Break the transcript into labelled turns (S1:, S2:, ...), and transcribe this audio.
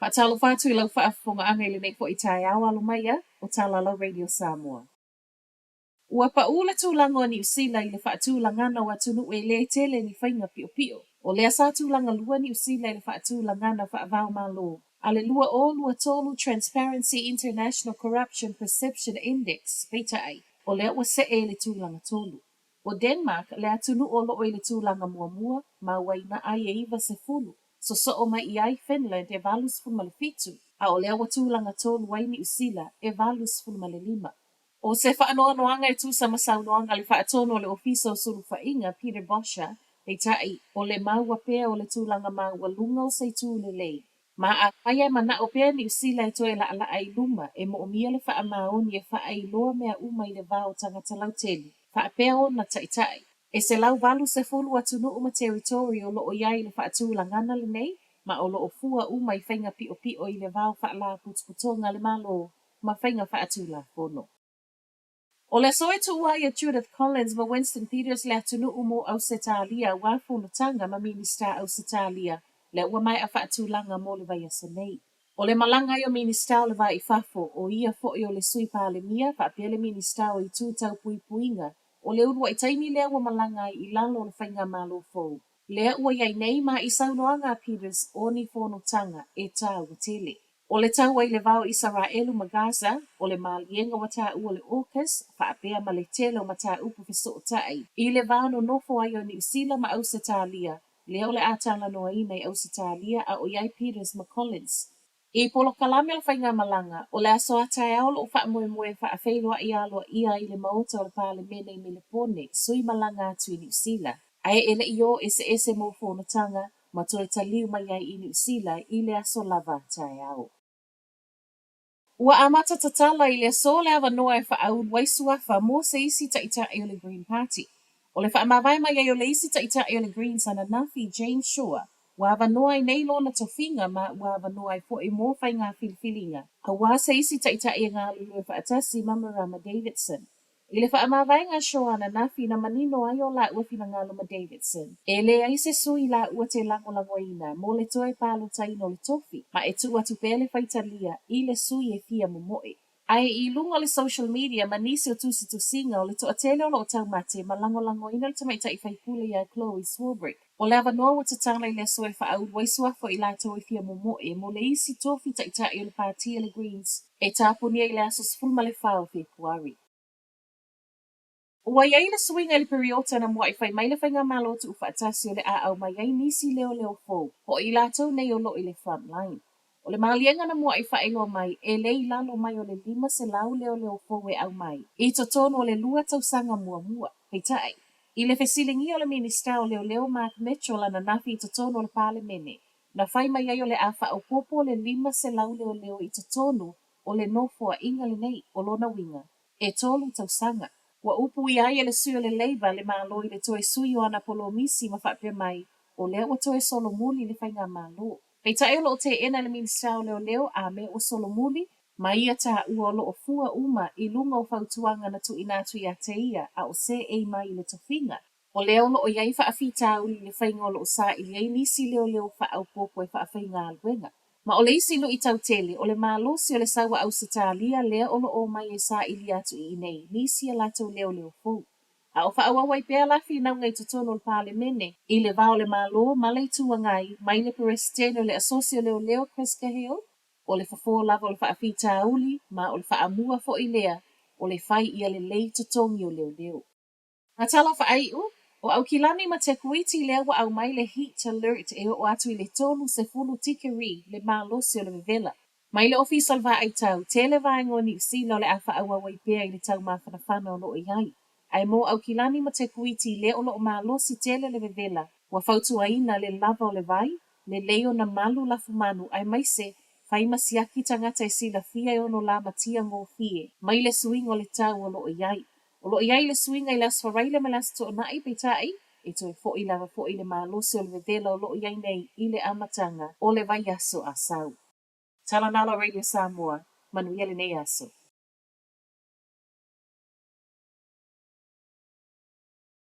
S1: Whaatalo whātu I lau whaafonga anga I le nei fo I tai awa alo mai o Tālala Radio Samoa. Ua paula tūlanga o New Zealand I le whaatūlangana wa tunu e le tele ni whainga pio pio. O lea sa tūlanga lua New Zealand I le whaatūlangana whaavau malo. Ale lua o lua tolu Transparency International Corruption Perception Index, peita ai. O lea ua se e le tūlanga tolu. O Denmark, lea tunu o loo I le tūlanga mua ma waina ai e iwa se fulu. So o mai I ai Finland e valus fulma le fitu. A o lea wa tūlanga tolu wai New Zealand e valus fulma le lima. O se whaanoanoanga e tūsa masaunoanga le whaatono le ofiso suru whainga Peter Boscha, e tai o le maua pea o le tūlanga maua lunga o se tū le lei. Ma a kaya mana o pea New Zealand e toe la ala ai luma e mo o mia le wha maoni e wha ai loa mea uma I le vao tangata lauteli. Wha pea o na tai. E se lau valu se fulu atu no uma territory o loo iai le whaatūlangana le nei, ma o loo fua uma I whainga pio pio I le vao wha la putuputonga le malo, ma whainga whaatūla fono. O le soe tu ua ia Judith Collins ma Winston Peters le atu no umo au se tālia wa whunutanga ma minista au se tālia, le ua mai a whaatūlanga mo le vai asa nei. O le malanga I o minista o le vai I fafo, o ia fo I o le sui pa le mia, wha pia le minista o I tūtau pui puinga, o le urua I taimi lea ua malanga I lalo le whainga malo fou. Lea ua iai nei ma I saunoanga Peters o ni whonutanga e tā ua tele. O le tau ai le vao Israelu ma Gaza, o le malienga wa tā ua le AUKUS, whaapea ma le tele o ma tā upu fiso o tai. I le vao no nofo ai o New Zealand ma au se tālia, lea o le atala noa I nei au se tālia a o iai Peters ma Collins. I polo kalame o whainga malanga, o le aso atai au lo wha moe moe wha a whailoa I aloa ia I le maota o le pāle mene I me le pone, sui malanga atu I New Zealand. Ai ele I o ese mo whonatanga, ma toe taliu mai ai I New Zealand I le aso lava atai au. Ua amata tatala I le so le ava noa e whaau waisua wha mo se isi ta ita e o le Green Party. O le wha mawai mai e o le isi ta ita e o le Green sana nafi Jane Shore, wa ava noa I nei lona tofinga ma wa ava noa I fo I mo whai ngā filifilinga. A wa se isi ta ita e ngā lulu e whaatasi Mama Rama Davidson. I le wha mawai ngā Shore na nafi na manino ai o la ua fina ngā Luma Davidson. E le ai se sui la ua te lango langoina, mo le toe palo taino le tofi, ma e tu atu pele whaitalia I le sui e fia momoe. Ai I lunga le social media ma nisi o tusi tusinga o le to atele o lo tau mate ma langoina le tamaita I whaipule ia Chloe Swarbrick. O le ava noa wata tala I le so e wha au waisua fo I la to e fia momoe mo le isi tofi ta ita I o le pātia le Greens e tāpuni I le asos fulma le whao Februari. Ua iai le suinga le periota na mua I whai mai le whainga malo tu whaatasi o le a au mai ai nisi leo fou, ho I lātou nei o lo I le front line. O le malienga na mua I whaelo mai, e le I lalo mai o le 5 se lau leo fou e au mai. I to tono o le 2 tausanga mua. Hei tai. I le fesilingi o le minista o leo Mark Mitchell na nafi I to tono o le pale mene. Na whai mai ai o le a wha o popo le 5 se lau leo I to tono o le nofo a inga le nei o lona winga. E tolu tausanga. Wa upu I ai le sui o le leiva le malo I le toe sui o ana polo misi ma whapea mai, o lea o toe solo muli le whainga malo. Pei tae o lo te ena le minista o leo a me o solo muli, ma ia ta ua o lo o fua uma I lunga o whautuanga na tu inatu I a te ia a o se e mai le tofinga. O leo lo o iai whaafita uli le whainga o lo o sa I le nisi leo wha au popo e whaafeinga alwenga. Ma o le isi lo I tau tele, o le malo si o le sawa au sitalia lea o lo o mai e sa ili atu I nei, nisi a lato leo fou. A o wha awa wai pēr lafi nau ngai tutono le pāle mene, I le vao le malo, malei tua ngai, mai le presidente o le asosio leo Chris Cahill, o le fafo lava o le whaafita uli, ma o le whaamua fo I lea, o le whai ia le lei tutongi o leo. Nga tala wha ai o au kilani ma te kuiti lea wa au mai le heat alert e o atu I le tolu se fulu tikeri le malosi o le vevela. Mai le ofisal va ai tau, tele vaengo ni sila o le afa awa wai pēr I le tau mawhanawhana o lo iai. Ai mo au kilani ma te kuiti le o lo malosi tele le vevela, wa fautu aina le lava o le vai, le leo na malu lafu manu ai mai se, fai masiaki tangata I sila fia e ono la matia ngō fie, mai le suingo le tau o lo iai. O lo iai le suinga I las wharaile me las to nai pe tai, e to e fo I lava fo I le malosi o le vevela o lo iai nei I le amatanga o le vai aso a sau. Talanala Radio Samoa, manuia le nei aso.